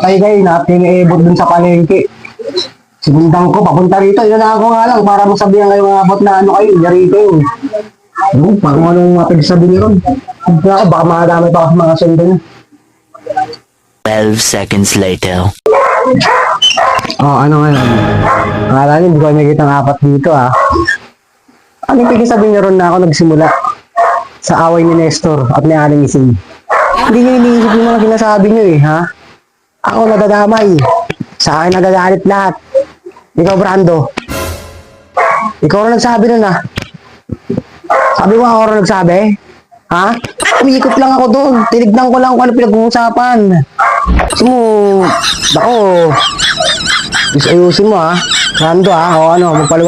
patay kayo na pinaibot dun sa palengke. Sinundang ko, papunta rito. Inanahan ko nga lang para masabihan kayo mga abot na ano kayo, yari kayo. Ano, parang anong mga pagsasabi niyo ron. Baka makadamay pa ako sa mga sundo niyo. 12 seconds later. Oh, ano ngayon? Akala niyo, hindi ko nakikita ng apat dito ah. Ano yung pagsasabi niyo ron na ako nagsimula sa away ni Nestor at ni Aling Ising? Hindi niyo iniisip yung mga sinasabi niyo eh, ha? Ako nadadamay. Sa akin nagagalit lahat. Ikaw, Brando. Ikaw rin nagsabi nun ah. Sabi mo ako rin nagsabi? Ha? Umikot lang ako doon. Tinignan ko lang kung ano pinag-uusapan. Gusto mo, bako, ayusin mo ha. Brando ha, o ano, magpaliwanag.